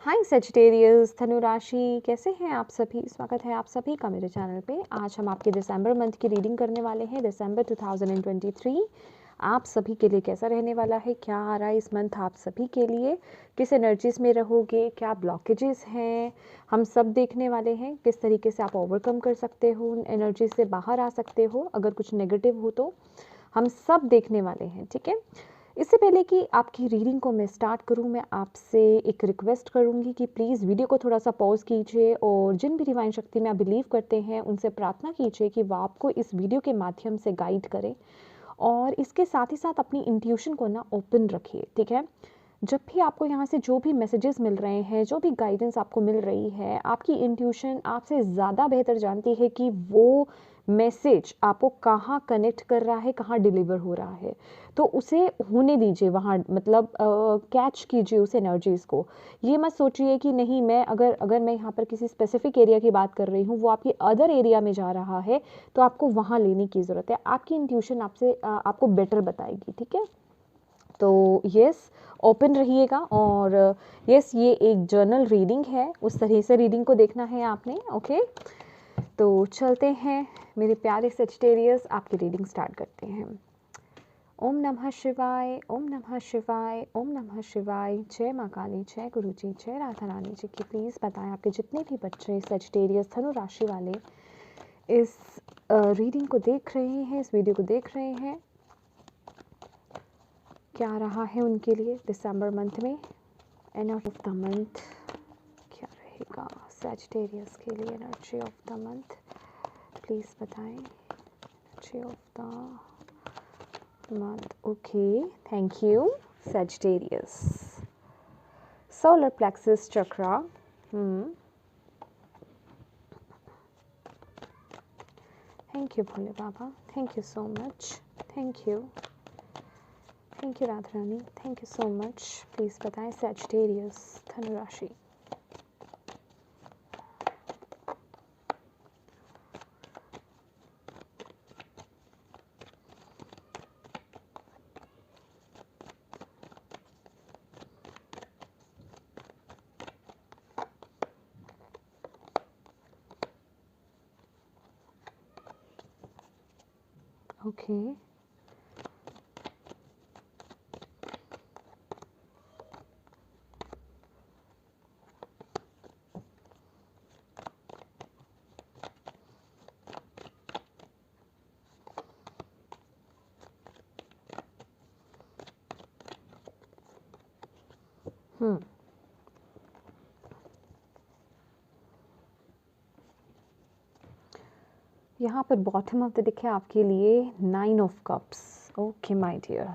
हाय Sagittarius, धनु राशि, कैसे हैं आप सभी। स्वागत है आप सभी का मेरे चैनल पे। आज हम आपके दिसंबर मंथ की रीडिंग करने वाले हैं। दिसंबर 2023 आप सभी के लिए कैसा रहने वाला है, क्या आ रहा है इस मंथ आप सभी के लिए, किस एनर्जीज में रहोगे, क्या ब्लॉकेजेस हैं, हम सब देखने वाले हैं। किस तरीके से आप ओवरकम कर सकते हो, उन एनर्जी से बाहर आ सकते हो, अगर कुछ नेगेटिव हो तो हम सब देखने वाले हैं। ठीक है, इससे पहले कि आपकी रीडिंग को मैं स्टार्ट करूं, मैं आपसे एक रिक्वेस्ट करूंगी कि प्लीज़ वीडियो को थोड़ा सा पॉज कीजिए और जिन भी डिवाइन शक्ति में आप बिलीव करते हैं उनसे प्रार्थना कीजिए कि वो आपको इस वीडियो के माध्यम से गाइड करें। और इसके साथ ही साथ अपनी इंट्यूशन को ना ओपन रखिए। ठीक है, जब भी आपको यहाँ से जो भी मैसेजेस मिल रहे हैं, जो भी गाइडेंस आपको मिल रही है, आपकी इंट्यूशन आपसे ज़्यादा बेहतर जानती है कि वो मैसेज आपको कहाँ कनेक्ट कर रहा है, कहाँ डिलीवर हो रहा है। तो उसे होने दीजिए वहाँ, मतलब कैच कीजिए उस एनर्जीज़ को। ये मत सोचिए कि नहीं, मैं अगर मैं यहाँ पर किसी स्पेसिफिक एरिया की बात कर रही हूँ, वो आपकी अदर एरिया में जा रहा है, तो आपको वहाँ लेने की ज़रूरत है। आपकी इंट्यूशन आपको बेटर बताएगी। ठीक है, तो यस, ओपन रहिएगा। और यस, ये एक जर्नल रीडिंग है, उस तरह से रीडिंग को देखना है आपने। ओके, तो चलते हैं मेरे प्यारे सजिटेरियस, आपकी रीडिंग स्टार्ट करते हैं। ओम नमः शिवाय, ओम नमः शिवाय, ओम नमः शिवाय। जय माँ काली, जय गुरु जी, जय राधा रानी जी की। प्लीज़ बताएं आपके जितने भी बच्चे सजिटेरियस धनु राशि वाले इस रीडिंग को देख रहे हैं, इस वीडियो को देख रहे हैं, क्या रहा है उनके लिए दिसंबर मंथ में। एंड ऑफ द मंथ क्या रहेगा सजिटेरियस के लिए। Energy of the month please बताएं। Energy of the month. Okay, thank you, Sagittarius. Solar plexus chakra. Thank you, Bhole Baba. Thank you so much. Thank you. Thank you, Radharani. Thank you so much. Please बताएं Sagittarius, धनु राशि। Okay. यहाँ पर bottom of the deck है आपके लिए 9 of cups. Okay my dear,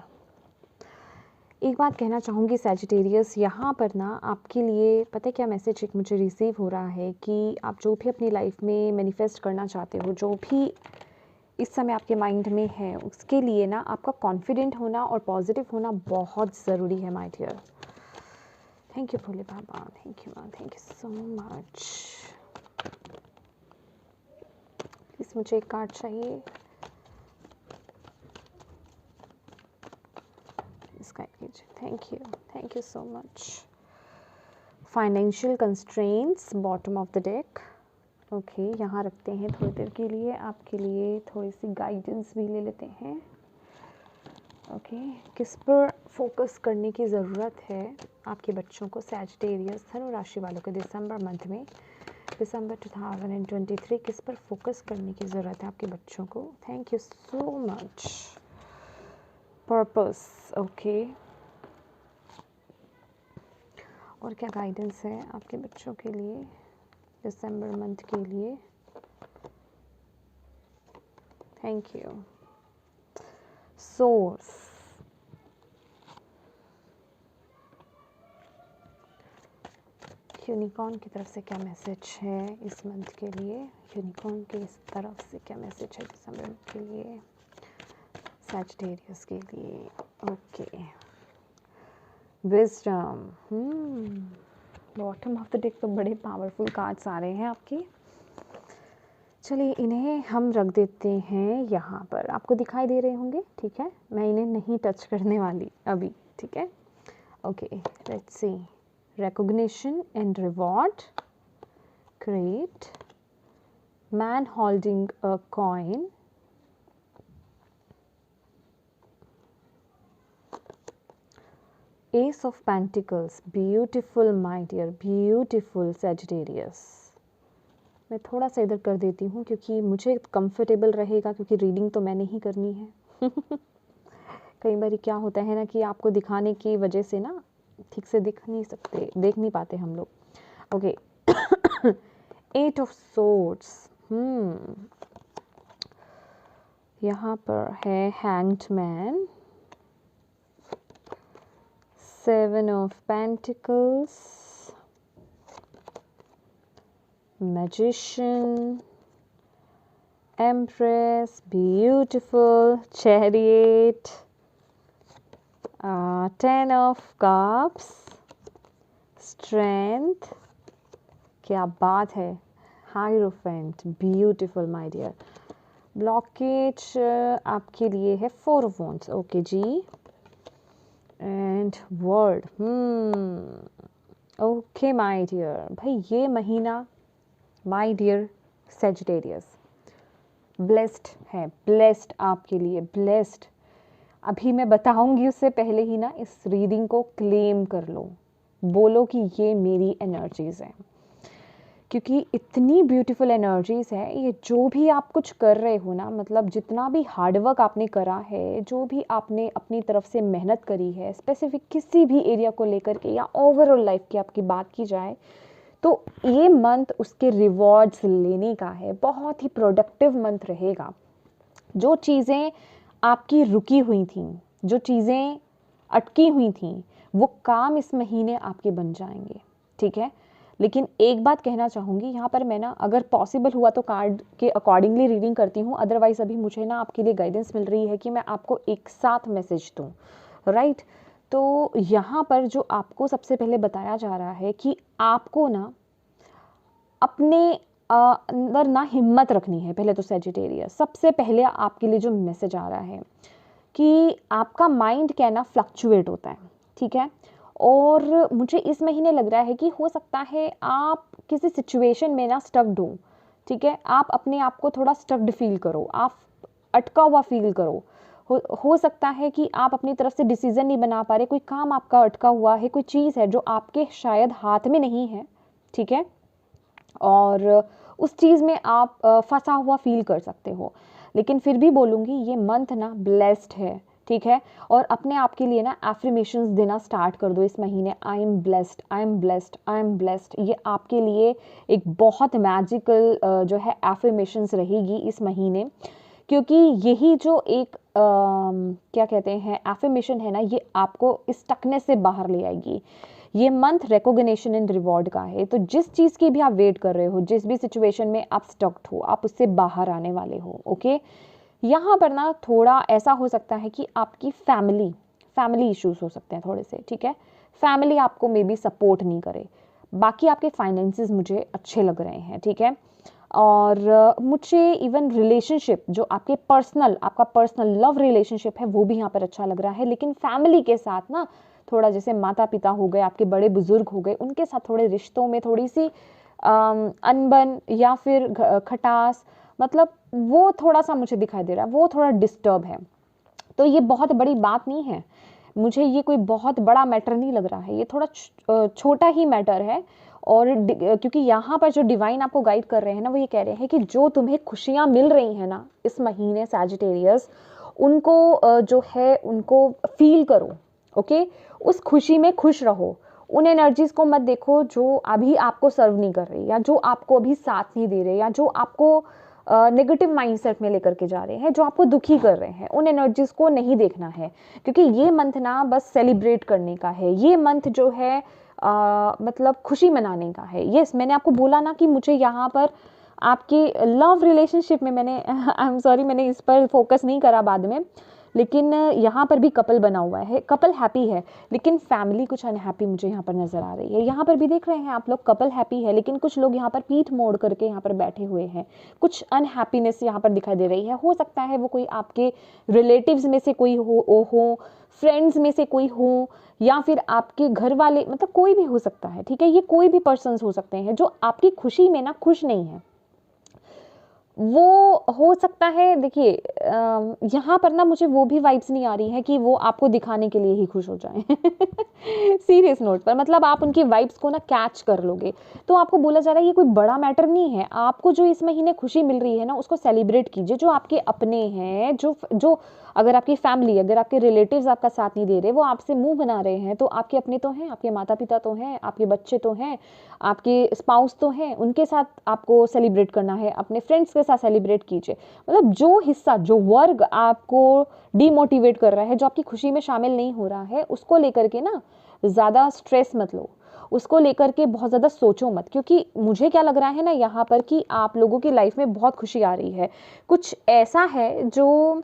एक बात कहना चाहूँगी सैजिटेरियस, यहाँ पर ना आपके लिए पता है क्या मैसेज एक मुझे रिसीव हो रहा है कि आप जो भी अपनी लाइफ में मैनिफेस्ट करना चाहते हो, जो भी इस समय आपके माइंड में है, उसके लिए ना आपका कॉन्फिडेंट होना और पॉजिटिव होना बहुत ज़रूरी है my dear. Thank you Bhole Baba, thank you ma'am, thank you so much. Please मुझे एक कार्ड चाहिए, thank you so much. Financial constraints, bottom of the deck. Okay, यहाँ रखते हैं थोड़ी देर के लिए, आपके लिए थोड़ी सी गाइडेंस भी ले लेते हैं। ओके, किस पर फोकस करने की ज़रूरत है आपके बच्चों को, सैजिटेरियस धनु राशि वालों के दिसंबर मंथ में, दिसंबर 2023 किस पर फोकस करने की ज़रूरत है आपके बच्चों को। Thank you so much. Purpose, okay, और क्या गाइडेंस है आपके बच्चों के लिए दिसंबर मंथ के लिए। Thank you. सोर्स, यूनिकॉर्न की तरफ से क्या मैसेज है इस मंथ के लिए, यूनिकॉर्न की इस तरफ से क्या मैसेज है दिसंबर मंथ के लिए सैजिटेरियस के लिए। Okay, wisdom, bottom of the deck तो बड़े पावरफुल कार्ड्स आ रहे हैं आपके। चलिए इन्हें हम रख देते हैं यहाँ पर, आपको दिखाई दे रहे होंगे। ठीक है, मैं इन्हें नहीं टच करने वाली अभी। ठीक है, okay, let's see recognition and reward. Great. Man holding a coin. Ace of Pentacles. Beautiful my dear, beautiful Sagittarius. मैं थोड़ा सा इधर कर देती हूँ क्योंकि मुझे कंफर्टेबल रहेगा, क्योंकि रीडिंग तो मैंने ही करनी है। कई बार क्या होता है ना कि आपको दिखाने की वजह से ना ठीक से दिख नहीं सकते, देख नहीं पाते हम लोग। ओके। 8 of Swords। यहाँ पर है Hanged Man। 7 of Pentacles। Magician। Empress, beautiful। Chariot। 10 of Cups। Strength, क्या बात है। Hierophant, beautiful my dear। Blockage आपके लिए है 4 of Wands। Okay ji. End word. Okay my dear, भाई ये महीना माय डियर सेजिटेरियस ब्लेस्ड है, ब्लेस्ड आपके लिए, ब्लेस्ड। अभी मैं बताऊंगी उससे पहले ही ना इस रीडिंग को क्लेम कर लो, बोलो कि ये मेरी एनर्जीज हैं, क्योंकि इतनी ब्यूटीफुल एनर्जीज है। ये जो भी आप कुछ कर रहे हो ना, मतलब जितना भी हार्डवर्क आपने करा है, जो भी आपने अपनी तरफ से मेहनत करी है, स्पेसिफिक किसी भी एरिया को लेकर के या ओवरऑल लाइफ की आपकी बात की जाए, तो ये मंथ उसके रिवॉर्ड्स लेने का है। बहुत ही प्रोडक्टिव मंथ रहेगा। जो चीज़ें आपकी रुकी हुई थी, जो चीज़ें अटकी हुई थी, वो काम इस महीने आपके बन जाएंगे, ठीक है। लेकिन एक बात कहना चाहूँगी यहाँ पर, मैं ना अगर पॉसिबल हुआ तो कार्ड के अकॉर्डिंगली रीडिंग करती हूँ, अदरवाइज़ अभी मुझे ना आपके लिए गाइडेंस मिल रही है कि मैं आपको एक साथ मैसेज दूँ, राइट। तो यहाँ पर जो आपको सबसे पहले बताया जा रहा है कि आपको ना अपने अंदर ना हिम्मत रखनी है। पहले तो सेजिटेरियस, सबसे पहले आपके लिए जो मैसेज आ रहा है कि आपका माइंड क्या ना फ्लक्चुएट होता है, ठीक है। और मुझे इस महीने लग रहा है कि हो सकता है आप किसी सिचुएशन में ना स्टक्ड हो, ठीक है। आप अपने आप को थोड़ा स्टक्ड फील करो, आप अटका हुआ फील करो। हो सकता है कि आप अपनी तरफ से डिसीजन नहीं बना पा रहे, कोई काम आपका अटका हुआ है, कोई चीज़ है जो आपके शायद हाथ में नहीं है, ठीक है, और उस चीज़ में आप फंसा हुआ फील कर सकते हो। लेकिन फिर भी बोलूँगी ये मंथ ना ब्लेस्ड है, ठीक है। और अपने आप के लिए ना एफर्मेशंस देना स्टार्ट कर दो इस महीने। I am blessed, I am blessed, I am blessed. ये आपके लिए एक बहुत मैजिकल जो है एफर्मेशंस रहेगी इस महीने, क्योंकि यही जो एक क्या कहते हैं एफर्मेशन है ना, ये आपको इस स्टकनेस से बाहर ले आएगी। ये मंथ रिकॉग्निशन एंड रिवॉर्ड का है। तो जिस चीज़ की भी आप वेट कर रहे हो, जिस भी सिचुएशन में आप स्टक्ड हो, आप उससे बाहर आने वाले हो, ओके। यहाँ पर ना थोड़ा ऐसा हो सकता है कि आपकी फैमिली इश्यूज हो सकते हैं थोड़े से, ठीक है। फैमिली आपको मे बी सपोर्ट नहीं करे। बाकी आपके फाइनेंसेस मुझे अच्छे लग रहे हैं, ठीक है। और मुझे इवन रिलेशनशिप जो आपके आपका पर्सनल लव रिलेशनशिप है, वो भी यहाँ पर अच्छा लग रहा है। लेकिन फैमिली के साथ ना थोड़ा, जैसे माता पिता हो गए, आपके बड़े बुजुर्ग हो गए, उनके साथ थोड़े रिश्तों में थोड़ी सी अनबन या फिर खटास, मतलब वो थोड़ा सा मुझे दिखाई दे रहा है, वो थोड़ा डिस्टर्ब है। तो ये बहुत बड़ी बात नहीं है, मुझे ये कोई बहुत बड़ा मैटर नहीं लग रहा है, ये थोड़ा छोटा ही मैटर है। और क्योंकि यहाँ पर जो डिवाइन आपको गाइड कर रहे हैं ना, वो ये कह रहे हैं कि जो तुम्हें खुशियाँ मिल रही हैं ना इस महीने सैजिटेरियस, उनको जो है उनको फील करो, ओके। उस खुशी में खुश रहो। उन एनर्जीज को मत देखो जो अभी आपको सर्व नहीं कर रही, या जो आपको अभी साथ नहीं दे रहे, या जो आपको नेगेटिव माइंडसेट में लेकर के जा रहे हैं, जो आपको दुखी कर रहे हैं। उन एनर्जीज को नहीं देखना है, क्योंकि ये मंथ ना बस सेलिब्रेट करने का है। ये मंथ जो है मतलब खुशी मनाने का है। यस, मैंने आपको बोला ना कि मुझे यहाँ पर आपकी लव रिलेशनशिप में मैंने आई एम सॉरी मैंने इस पर फोकस नहीं करा बाद में, लेकिन यहाँ पर भी कपल बना हुआ है, कपल हैप्पी है, लेकिन फैमिली कुछ अनहैप्पी मुझे यहाँ पर नज़र आ रही है। यहाँ पर भी देख रहे हैं आप लोग, कपल हैप्पी है लेकिन कुछ लोग यहाँ पर पीठ मोड़ करके यहाँ पर बैठे हुए हैं, कुछ अनहैप्पीनेस यहाँ पर दिखाई दे रही है। हो सकता है वो कोई आपके रिलेटिव्स में से कोई हो, फ्रेंड्स में से कोई हो, या फिर आपके घर वाले, मतलब कोई भी हो सकता है, ठीक है। ये कोई भी पर्सन्स हो सकते हैं जो आपकी खुशी में ना खुश नहीं है। वो हो सकता है, देखिए यहाँ पर ना मुझे वो भी वाइब्स नहीं आ रही है कि वो आपको दिखाने के लिए ही खुश हो जाएं। सीरियस नोट पर, मतलब आप उनकी वाइब्स को ना कैच कर लोगे। तो आपको बोला जा रहा है ये कोई बड़ा मैटर नहीं है, आपको जो इस महीने खुशी मिल रही है ना उसको सेलिब्रेट कीजिए। जो आपके अपने हैं, जो अगर आपकी फैमिली, अगर आपके रिलेटिव्स आपका साथ नहीं दे रहे, वो आपसे मुंह बना रहे हैं, तो आपके अपने तो हैं, आपके माता पिता तो हैं, आपके बच्चे तो हैं, आपके स्पाउस तो हैं, उनके साथ आपको सेलिब्रेट करना है, अपने फ्रेंड्स के साथ सेलिब्रेट कीजिए। मतलब जो हिस्सा, जो वर्ग आपको डीमोटिवेट कर रहा है, जो आपकी खुशी में शामिल नहीं हो रहा है, उसको लेकर के ना ज़्यादा स्ट्रेस मत लो, उसको लेकर के बहुत ज़्यादा सोचो मत। क्योंकि मुझे क्या लग रहा है ना यहाँ पर कि आप लोगों की लाइफ में बहुत खुशी आ रही है, कुछ ऐसा है जो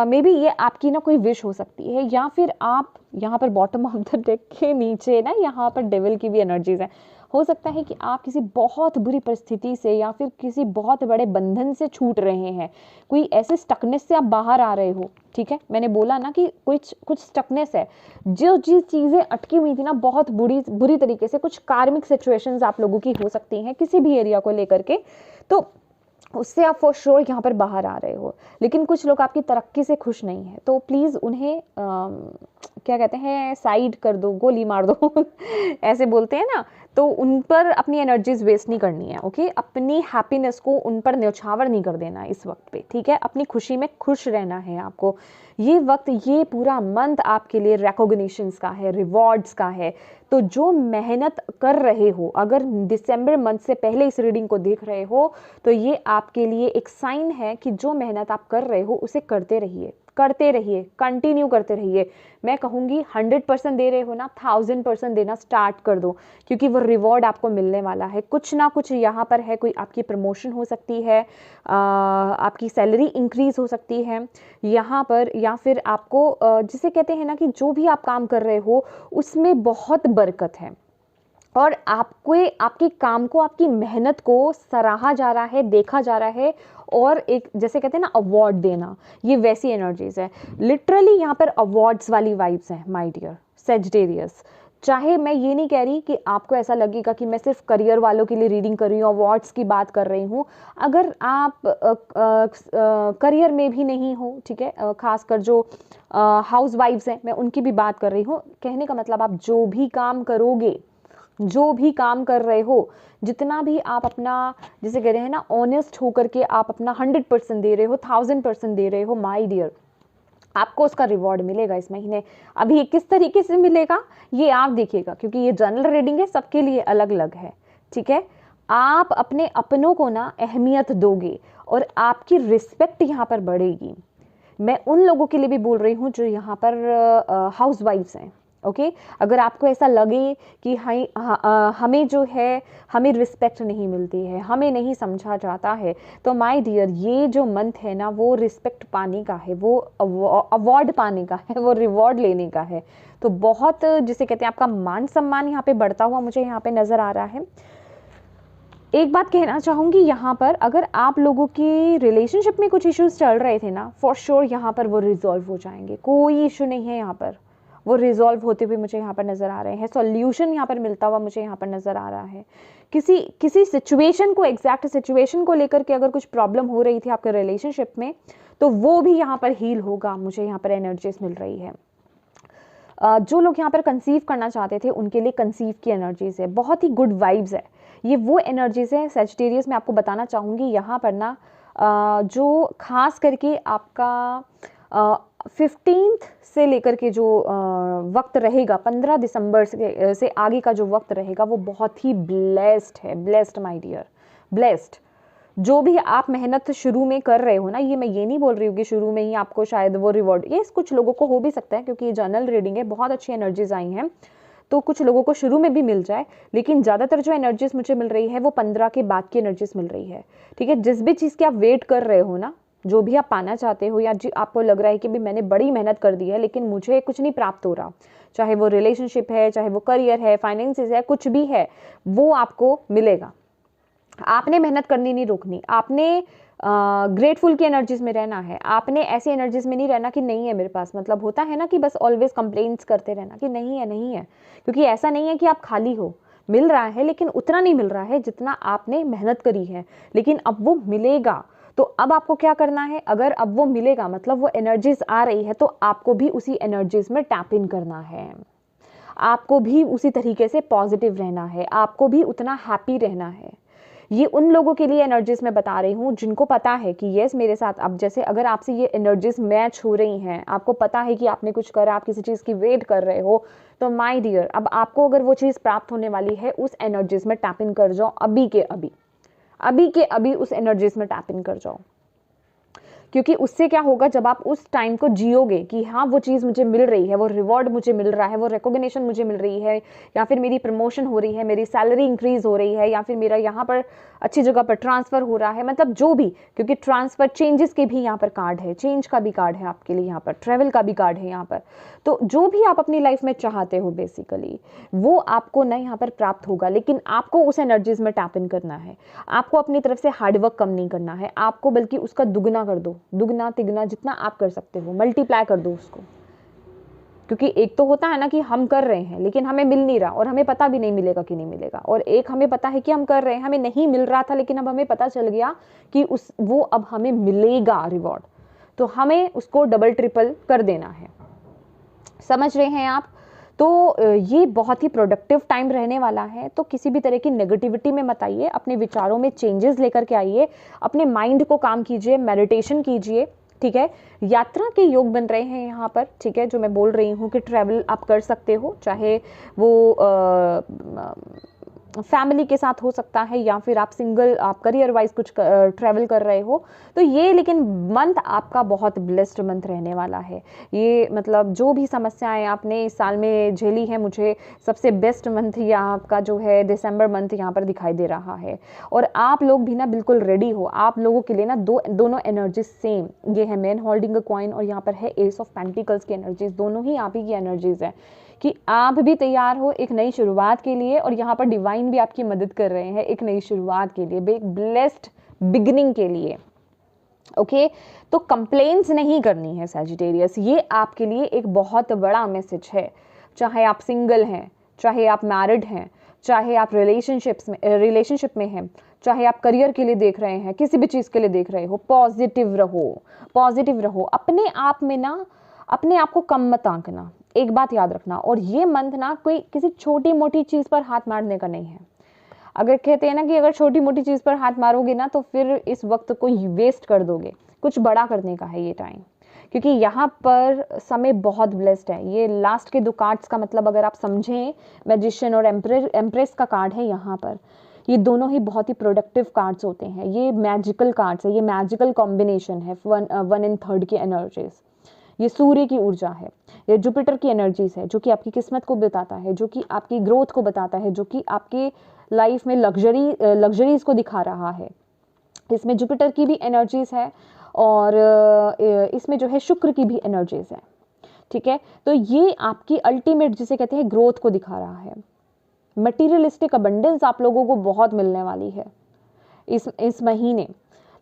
मे बी ये आपकी ना कोई विश हो सकती है, या फिर आप यहाँ पर बॉटम ऑफ द डेक के नीचे ना यहाँ पर डेविल की भी एनर्जीज है। हो सकता है कि आप किसी बहुत बुरी परिस्थिति से या फिर किसी बहुत बड़े बंधन से छूट रहे हैं, कोई ऐसे स्टकनेस से आप बाहर आ रहे हो, ठीक है। मैंने बोला ना कि कुछ स्टकनेस है, जो चीज़ें अटकी हुई थी ना बहुत बुरी तरीके से, कुछ कार्मिक सिचुएशंस आप लोगों की हो सकती हैं किसी भी एरिया को लेकर के, तो उससे आप फॉर श्योर यहाँ पर बाहर आ रहे हो। लेकिन कुछ लोग आपकी तरक्की से खुश नहीं है, तो प्लीज़ उन्हें क्या कहते हैं, साइड कर दो, गोली मार दो ऐसे बोलते हैं ना, तो उन पर अपनी एनर्जीज वेस्ट नहीं करनी है, ओके। अपनी हैप्पीनेस को उन पर न्यौछावर नहीं कर देना इस वक्त पे, ठीक है। अपनी खुशी में खुश रहना है आपको। ये वक्त, ये पूरा मंथ आपके लिए रिकॉग्निशंस का है, रिवॉर्ड्स का है। तो जो मेहनत कर रहे हो, अगर दिसंबर मंथ से पहले इस रीडिंग को देख रहे हो, तो ये आपके लिए एक साइन है कि जो मेहनत आप कर रहे हो उसे करते रहिए, कंटिन्यू करते रहिए। मैं कहूँगी 100% दे रहे हो ना, 1000% देना स्टार्ट कर दो, क्योंकि वो रिवॉर्ड आपको मिलने वाला है। कुछ ना कुछ यहाँ पर है, कोई आपकी प्रमोशन हो सकती है, आपकी सैलरी इंक्रीज हो सकती है यहाँ पर, या फिर आपको जिसे कहते हैं ना कि जो भी आप काम कर रहे हो उसमें बहुत बरकत है, और आपको आपके काम को, आपकी मेहनत को सराहा जा रहा है, देखा जा रहा है, और एक जैसे कहते हैं ना अवार्ड देना, ये वैसी एनर्जीज है। लिटरली यहाँ पर अवार्ड्स वाली वाइब्स हैं माय डियर सजिटेरियस। चाहे मैं ये नहीं कह रही कि आपको ऐसा लगेगा कि मैं सिर्फ करियर वालों के लिए रीडिंग कर रही हूँ, अवार्ड्स की बात कर रही हूँ। अगर आप करियर में भी नहीं हो, ठीक है, खासकर जो हाउस वाइफ्स हैं, मैं उनकी भी बात कर रही हूँ। कहने का मतलब, आप जो भी काम करोगे, जो भी काम कर रहे हो, जितना भी आप अपना, जिसे कह रहे हैं ना, ऑनेस्ट होकर के आप अपना 100% दे रहे हो, 1000% दे रहे हो, माय डियर, आपको उसका रिवॉर्ड मिलेगा इस महीने। अभी ये किस तरीके से मिलेगा ये आप देखिएगा, क्योंकि ये जनरल रीडिंग है, सबके लिए अलग अलग है, ठीक है। आप अपने अपनों को ना अहमियत दोगे और आपकी रिस्पेक्ट यहाँ पर बढ़ेगी। मैं उन लोगों के लिए भी बोल रही हूँ जो यहाँ पर हाउस वाइफ्स हैं, ओके। अगर आपको ऐसा लगे कि हमें जो है, हमें रिस्पेक्ट नहीं मिलती है, हमें नहीं समझा जाता है, तो माय डियर ये जो मंथ है ना, वो रिस्पेक्ट पाने का है, वो अवार्ड पाने का है, वो रिवॉर्ड लेने का है। तो बहुत, जिसे कहते हैं, आपका मान सम्मान यहाँ पे बढ़ता हुआ मुझे यहाँ पे नज़र आ रहा है। एक बात कहना चाहूँगी यहाँ पर, अगर आप लोगों की रिलेशनशिप में कुछ इश्यूज चल रहे थे ना, फॉर श्योर यहाँ पर वो रिजॉल्व हो जाएंगे। कोई इशू नहीं है यहाँ पर, वो रिजॉल्व होते हुए मुझे यहाँ पर नज़र आ रहे हैं। सॉल्यूशन यहाँ पर मिलता हुआ मुझे यहाँ पर नज़र आ रहा है। किसी सिचुएशन को, एग्जैक्ट सिचुएशन को लेकर के अगर कुछ प्रॉब्लम हो रही थी आपके रिलेशनशिप में, तो वो भी यहाँ पर हील होगा, मुझे यहाँ पर एनर्जीज मिल रही है। जो लोग यहाँ पर कंसीव करना चाहते थे उनके लिए कंसीव की एनर्जीज है, बहुत ही गुड वाइब्स है। ये वो एनर्जीज है सजिटेरियस, मैं आपको बताना चाहूँगी यहाँ पर ना, जो खास करके आपका 15th से लेकर के जो वक्त रहेगा, 15 दिसंबर से आगे का जो वक्त रहेगा, वो बहुत ही ब्लेस्ड है। Blessed my dear, blessed. जो भी आप मेहनत शुरू में कर रहे हो ना, ये मैं ये नहीं बोल रही हूँ कि शुरू में ही आपको शायद वो रिवॉर्ड, ये कुछ लोगों को हो भी सकता है, क्योंकि ये जनरल रीडिंग है, बहुत अच्छी एनर्जीज आई हैं, तो कुछ लोगों को शुरू में भी मिल जाए। लेकिन ज़्यादातर जो एनर्जीज मुझे मिल रही है वो 15 के बाद की एनर्जीज मिल रही है, ठीक है। जिस भी चीज़ की आप वेट कर रहे हो ना, जो भी आप पाना चाहते हो या आपको लग रहा है कि भी मैंने बड़ी मेहनत कर दी है लेकिन मुझे कुछ नहीं प्राप्त हो रहा, चाहे वो रिलेशनशिप है, चाहे वो करियर है, फाइनेंसेस है, कुछ भी है, वो आपको मिलेगा। आपने मेहनत करनी नहीं रोकनी, आपने ग्रेटफुल की एनर्जीज में रहना है। आपने ऐसी एनर्जीज में नहीं रहना कि नहीं है मेरे पास, मतलब होता है ना कि बस ऑलवेज कंप्लेंट्स करते रहना कि नहीं है नहीं है, क्योंकि ऐसा नहीं है कि आप खाली हो, मिल रहा है लेकिन उतना नहीं मिल रहा है जितना आपने मेहनत करी है, लेकिन अब वो मिलेगा। तो अब आपको क्या करना है, अगर अब वो मिलेगा मतलब वो एनर्जीज आ रही है, तो आपको भी उसी एनर्जीज में टैप इन करना है, आपको भी उसी तरीके से पॉजिटिव रहना है, आपको भी उतना हैप्पी रहना है। ये उन लोगों के लिए एनर्जीज मैं बता रही हूँ जिनको पता है कि यस मेरे साथ, अब जैसे अगर आपसे ये एनर्जीज मैच हो रही हैं, आपको पता है कि आपने कुछ करा, आप किसी चीज़ की वेट कर रहे हो, तो माय डियर अब आपको अगर वो चीज़ प्राप्त होने वाली है, उस एनर्जीज में टैप इन कर जाओ, अभी के अभी, अभी के अभी उस एनर्जीज में टैप इन कर जाओ। क्योंकि उससे क्या होगा, जब आप उस टाइम को जियोगे कि हाँ वो चीज़ मुझे मिल रही है, वो रिवॉर्ड मुझे मिल रहा है, वो रिकॉग्निशन मुझे मिल रही है, या फिर मेरी प्रमोशन हो रही है, मेरी सैलरी इंक्रीज हो रही है, या फिर मेरा यहाँ पर अच्छी जगह पर ट्रांसफ़र हो रहा है, मतलब जो भी, क्योंकि ट्रांसफ़र चेंजेस के भी यहाँ पर कार्ड है, चेंज का भी कार्ड है आपके लिए यहाँ पर, ट्रैवल का भी कार्ड है यहाँ पर। तो जो भी आप अपनी लाइफ में चाहते हो बेसिकली वो आपको ना यहाँ पर प्राप्त होगा, लेकिन आपको उस एनर्जीज में टैप इन करना है। आपको अपनी तरफ से हार्डवर्क कम नहीं करना है, आपको बल्कि उसका दुगना कर दो, दुगना तिगना जितना आप कर सकते हो मल्टीप्लाई कर दो उसको। क्योंकि एक तो होता है ना कि हम कर रहे हैं लेकिन हमें मिल नहीं रहा और हमें पता भी नहीं मिलेगा कि नहीं मिलेगा, और एक हमें पता है कि हम कर रहे हैं, हमें नहीं मिल रहा था लेकिन अब हमें पता चल गया कि वो अब हमें मिलेगा रिवॉर्ड, तो हमें उसको डबल ट्रिपल कर देना है। समझ रहे हैं आप? तो ये बहुत ही प्रोडक्टिव टाइम रहने वाला है, तो किसी भी तरह की नेगेटिविटी में मत आइए, अपने विचारों में चेंजेस लेकर के आइए, अपने माइंड को काम कीजिए, मेडिटेशन कीजिए, ठीक है। यात्रा के योग बन रहे हैं यहाँ पर, ठीक है, जो मैं बोल रही हूँ कि ट्रैवल आप कर सकते हो, चाहे वो फैमिली के साथ हो सकता है या फिर आप सिंगल, आप करियर वाइज कुछ ट्रैवल कर रहे हो, तो ये लेकिन मंथ आपका बहुत ब्लेस्ड मंथ रहने वाला है। ये मतलब जो भी समस्याएं आपने इस साल में झेली हैं, मुझे सबसे बेस्ट मंथ ये आपका जो है दिसंबर मंथ यहाँ पर दिखाई दे रहा है। और आप लोग भी ना बिल्कुल रेडी हो, आप लोगों के लिए ना दोनों एनर्जीज सेम, ये है मैन होल्डिंग अ कॉइन और यहाँ पर है एस ऑफ पेंटिकल्स की एनर्जीज, दोनों ही आप ही की एनर्जीज है कि आप भी तैयार हो एक नई शुरुआत के लिए, और यहाँ पर डिवाइन भी आपकी मदद कर रहे हैं एक नई शुरुआत के लिए, एक ब्लेस्ड बिगिनिंग के लिए। ओके, तो कंप्लेंट्स नहीं करनी है सैजिटेरियस, ये आपके लिए एक बहुत बड़ा मैसेज है। चाहे आप सिंगल हैं, चाहे आप मैरिड हैं, चाहे आप रिलेशनशिप में हैं, चाहे आप करियर के लिए देख रहे हैं, किसी भी चीज़ के लिए देख रहे हो, पॉजिटिव रहो, पॉजिटिव रहो। अपने आप में ना अपने आप को कम मत आंकना, एक बात याद रखना। और ये मंथ ना कोई किसी छोटी मोटी चीज़ पर हाथ मारने का नहीं है। अगर कहते हैं ना कि अगर छोटी मोटी चीज़ पर हाथ मारोगे ना तो फिर इस वक्त को वेस्ट कर दोगे, कुछ बड़ा करने का है ये टाइम, क्योंकि यहाँ पर समय बहुत ब्लेस्ड है। ये लास्ट के 2 कार्ड्स का मतलब अगर आप समझें, मैजिशियन और एम्प्रेस का कार्ड है यहाँ पर, ये दोनों ही बहुत ही प्रोडक्टिव कार्ड्स होते हैं, ये मैजिकल कार्ड्स है, ये मैजिकल कॉम्बिनेशन है 1 and 3 की एनर्जीज। ये सूर्य की ऊर्जा है, ये जुपिटर की एनर्जीज है जो कि आपकी किस्मत को बताता है, जो कि आपकी ग्रोथ को बताता है, जो कि आपकी लाइफ में लग्जरीज को दिखा रहा है। इसमें जुपिटर की भी एनर्जीज है और इसमें जो है शुक्र की भी एनर्जीज है, ठीक है। तो ये आपकी अल्टीमेट जिसे कहते हैं ग्रोथ को दिखा रहा है। मटीरियलिस्टिक अबंडेंस आप लोगों को बहुत मिलने वाली है इस महीने,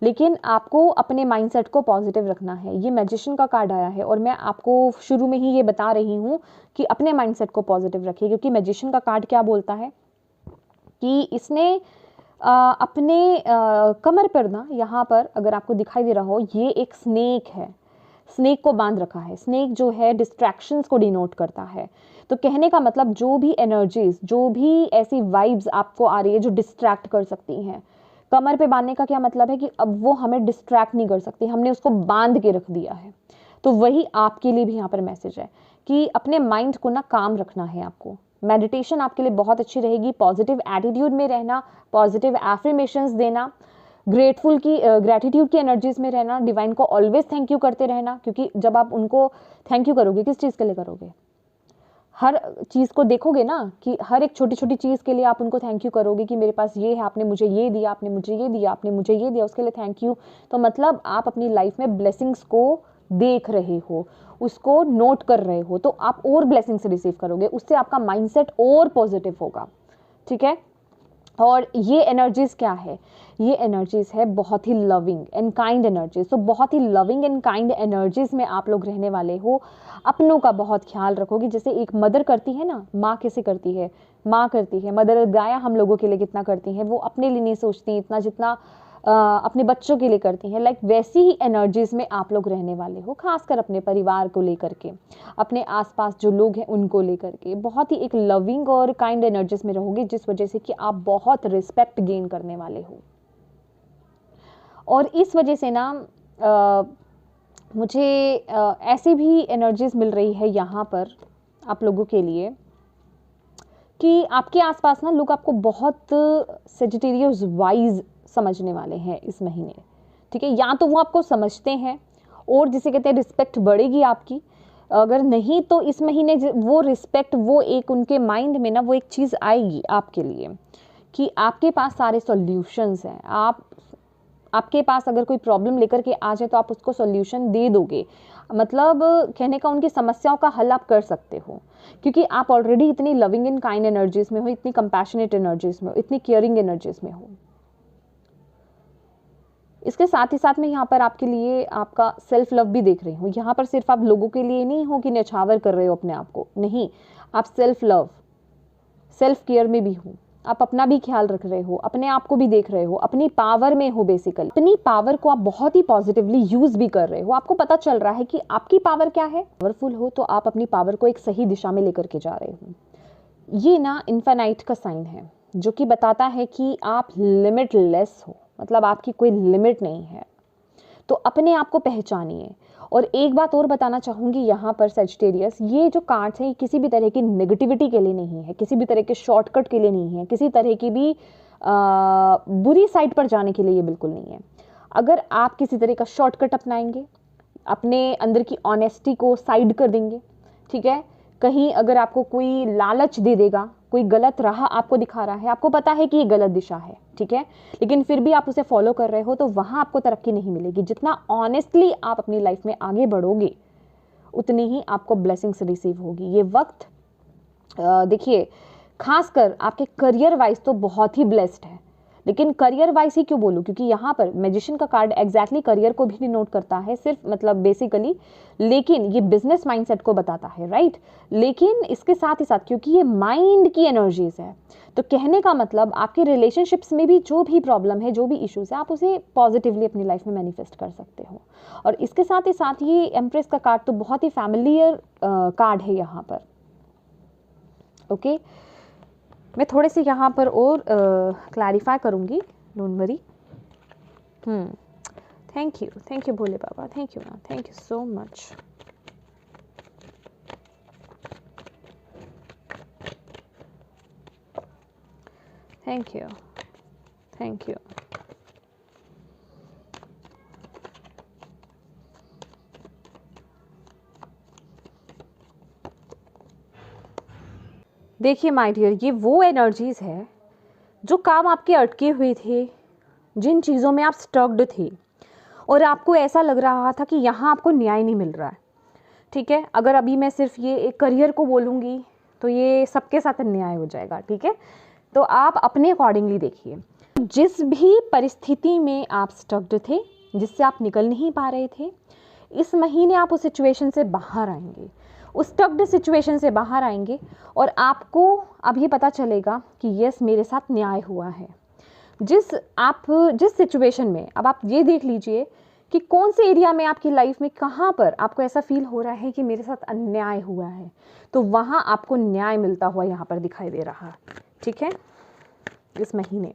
लेकिन आपको अपने माइंडसेट को पॉजिटिव रखना है। ये मैजिशियन का कार्ड आया है और मैं आपको शुरू में ही ये बता रही हूँ कि अपने माइंडसेट को पॉजिटिव रखिए, क्योंकि मैजिशियन का कार्ड क्या बोलता है कि इसने अपने कमर पर ना, यहाँ पर अगर आपको दिखाई दे रहा हो, ये एक स्नेक है, स्नेक को बांध रखा है। स्नेक जो है डिस्ट्रैक्शंस को डिनोट करता है। तो कहने का मतलब जो भी एनर्जीज, जो भी ऐसी वाइब्स आपको आ रही है जो डिस्ट्रैक्ट कर सकती हैं, कमर पे बांधने का क्या मतलब है कि अब वो हमें डिस्ट्रैक्ट नहीं कर सकती, हमने उसको बांध के रख दिया है। तो वही आपके लिए भी यहाँ पर मैसेज है कि अपने माइंड को ना काम रखना है आपको। मेडिटेशन आपके लिए बहुत अच्छी रहेगी, पॉजिटिव एटीट्यूड में रहना, पॉजिटिव एफर्मेशंस देना, ग्रेटिट्यूड की एनर्जीज में रहना, डिवाइन को ऑलवेज थैंक यू करते रहना, क्योंकि जब आप उनको थैंक यू करोगे, किस चीज़ के लिए करोगे? हर चीज़ को देखोगे ना कि हर एक छोटी छोटी चीज़ के लिए आप उनको थैंक यू करोगे कि मेरे पास ये है, आपने मुझे ये दिया, आपने मुझे ये दिया, आपने मुझे ये दिया, उसके लिए थैंक यू। तो मतलब आप अपनी लाइफ में ब्लेसिंग्स को देख रहे हो, उसको नोट कर रहे हो, तो आप और ब्लेसिंग्स रिसीव करोगे, उससे आपका माइंडसेट और पॉजिटिव होगा। ठीक है। और ये एनर्जीज क्या है, ये एनर्जीज है बहुत ही लविंग एंड काइंड एनर्जीज। तो बहुत ही लविंग एंड काइंड एनर्जीज में आप लोग रहने वाले हो। अपनों का बहुत ख्याल रखोगे, जैसे एक मदर करती है ना, माँ कैसे करती है, माँ करती है, मदर गाया हम लोगों के लिए कितना करती है, वो अपने लिए नहीं सोचती इतना जितना अपने बच्चों के लिए करती हैं। लाइक वैसी ही एनर्जीज में आप लोग रहने वाले हो, खासकर अपने परिवार को लेकर के, अपने आसपास जो लोग हैं उनको लेकर के बहुत ही एक लविंग और काइंड एनर्जीज में रहोगे, जिस वजह से कि आप बहुत रिस्पेक्ट गेन करने वाले हो। और इस वजह से ना मुझे ऐसी भी एनर्जीज मिल रही है यहाँ पर आप लोगों के लिए कि आपके आसपास ना लोग आपको बहुत सेजिटेरियस वाइज समझने वाले हैं इस महीने। ठीक है, या तो वो आपको समझते हैं और जिसे कहते हैं रिस्पेक्ट बढ़ेगी आपकी, अगर नहीं तो इस महीने वो रिस्पेक्ट, वो एक उनके माइंड में ना वो एक चीज़ आएगी आपके लिए कि आपके पास सारे सॉल्यूशंस हैं। आपके पास अगर कोई प्रॉब्लम लेकर के आ जाए तो आप उसको सॉल्यूशन दे दोगे, मतलब कहने का उनकी समस्याओं का हल आप कर सकते हो, क्योंकि आप ऑलरेडी इतनी लविंग एंड काइंड एनर्जीज में हो, इतनी कंपैशनेट एनर्जीज में हो, इतनी केयरिंग एनर्जीज में हो। इसके साथ ही साथ में यहाँ पर आपके लिए आपका सेल्फ लव भी देख रही हूँ। यहाँ पर सिर्फ आप लोगों के लिए नहीं हो कि न्यौछावर कर रहे हो अपने आप को, नहीं, आप सेल्फ लव, सेल्फ केयर में भी हो, आप अपना भी ख्याल रख रहे हो, अपने आप को भी देख रहे हो, अपनी पावर में हो। बेसिकली अपनी पावर को आप बहुत ही पॉजिटिवली यूज भी कर रहे हो, आपको पता चल रहा है कि आपकी पावर क्या है। पावरफुल हो तो आप अपनी पावर को एक सही दिशा में लेकर के जा रहे हो। ये ना इन्फिनाइट का साइन है, जो कि बताता है कि आप लिमिटलेस हो, मतलब आपकी कोई लिमिट नहीं है। तो अपने आप को पहचानिए। और एक बात और बताना चाहूँगी यहाँ पर सजिटेरियस, ये जो कार्ड्स हैं ये किसी भी तरह की नेगेटिविटी के लिए नहीं है, किसी भी तरह के शॉर्टकट के लिए नहीं है, किसी तरह की भी बुरी साइड पर जाने के लिए ये बिल्कुल नहीं है। अगर आप किसी तरह का शॉर्टकट अपनाएंगे, अपने अंदर की ऑनेस्टी को साइड कर देंगे, ठीक है, कहीं अगर आपको कोई लालच दे देगा, कोई गलत राह आपको दिखा रहा है, आपको पता है कि ये गलत दिशा है, ठीक है, लेकिन फिर भी आप उसे फॉलो कर रहे हो, तो वहाँ आपको तरक्की नहीं मिलेगी। जितना ऑनेस्टली आप अपनी लाइफ में आगे बढ़ोगे उतनी ही आपको ब्लेसिंग्स रिसीव होगी। ये वक्त देखिए, खासकर आपके करियर वाइज तो बहुत ही ब्लेस्ड है। लेकिन करियर वाइज ही क्यों बोलूँ, क्योंकि यहाँ पर मैजिशियन का कार्ड एग्जैक्टली करियर को भी डिनोट करता है, सिर्फ मतलब बेसिकली, लेकिन ये बिजनेस माइंडसेट को बताता है, राइट। लेकिन इसके साथ ही साथ क्योंकि ये माइंड की एनर्जीज है, तो कहने का मतलब आपके रिलेशनशिप्स में भी जो भी प्रॉब्लम है, जो भी इश्यूज है, आप उसे पॉजिटिवली अपनी लाइफ में मैनिफेस्ट कर सकते हो। और इसके साथ ही साथ ये एम्प्रेस का कार्ड तो बहुत ही फैमिलियर कार्ड है यहाँ पर। ओके, मैं थोड़े से यहाँ पर और क्लैरिफाई करूँगी, don't worry. Thank you Bhole Baba, thank you ना, thank you so much. Thank you. देखिए माय डियर, ये वो एनर्जीज है जो काम आपके अटके हुए थे, जिन चीज़ों में आप स्टक्ड थे और आपको ऐसा लग रहा था कि यहाँ आपको न्याय नहीं मिल रहा है, ठीक है। अगर अभी मैं सिर्फ ये एक करियर को बोलूँगी तो ये सबके साथ अन्याय हो जाएगा, ठीक है। तो आप अपने अकॉर्डिंगली देखिए, जिस भी परिस्थिति में आप स्टक्ड थे, जिससे आप निकल नहीं पा रहे थे, इस महीने आप उस सिचुएशन से बाहर आएंगे, उस स्टक्ड सिचुएशन से बाहर आएंगे और आपको अब ये पता चलेगा कि यस, मेरे साथ न्याय हुआ है। जिस सिचुएशन में, अब आप ये देख लीजिए कि कौन से एरिया में आपकी लाइफ में, कहाँ पर आपको ऐसा फील हो रहा है कि मेरे साथ अन्याय हुआ है, तो वहाँ आपको न्याय मिलता हुआ यहाँ पर दिखाई दे रहा है, ठीक है। इस महीने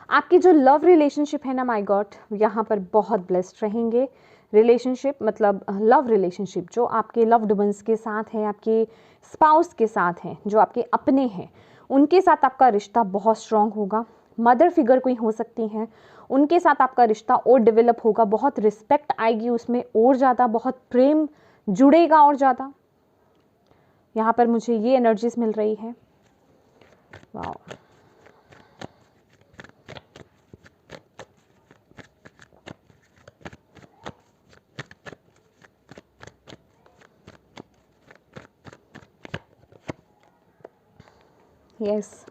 आपकी जो लव रिलेशनशिप है ना, माय गॉड, यहाँ पर बहुत ब्लेस्ड रहेंगे। रिलेशनशिप मतलब लव रिलेशनशिप जो आपके लव्ड वंस के साथ है, आपके स्पाउस के साथ हैं, जो आपके अपने हैं, उनके साथ आपका रिश्ता बहुत स्ट्रांग होगा। मदर फिगर कोई हो सकती हैं, उनके साथ आपका रिश्ता और डेवलप होगा, बहुत रिस्पेक्ट आएगी उसमें और ज़्यादा, बहुत प्रेम जुड़ेगा और ज़्यादा, यहाँ पर मुझे ये एनर्जीज मिल रही है। Wow, yes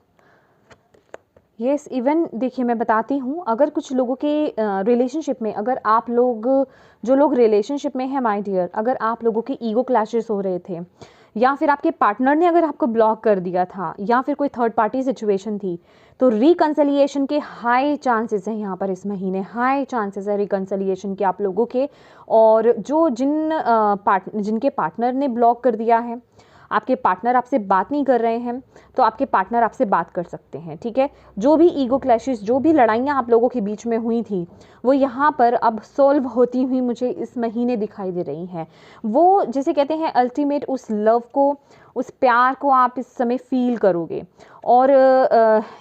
yes. इवन देखिए मैं बताती हूँ, अगर कुछ लोगों के रिलेशनशिप में, अगर आप लोग, जो लोग रिलेशनशिप में हैं माय डियर, अगर आप लोगों के ईगो क्लैशेस हो रहे थे, या फिर आपके पार्टनर ने अगर आपको ब्लॉक कर दिया था, या फिर कोई थर्ड पार्टी सिचुएशन थी, तो रिकंसिलिएशन के हाई चांसेस हैं यहाँ पर इस महीने, हाई चांसेस है रिकंसिलिएशन के आप लोगों के। और जो जिनके पार्टनर ने ब्लॉक कर दिया है, आपके पार्टनर आपसे बात नहीं कर रहे हैं, तो आपके पार्टनर आपसे बात कर सकते हैं, ठीक है। जो भी ईगो क्लैशेस, जो भी लड़ाइयाँ आप लोगों के बीच में हुई थी, वो यहाँ पर अब सॉल्व होती हुई मुझे इस महीने दिखाई दे रही हैं। वो जिसे कहते हैं अल्टीमेट, उस लव को, उस प्यार को आप इस समय फील करोगे। और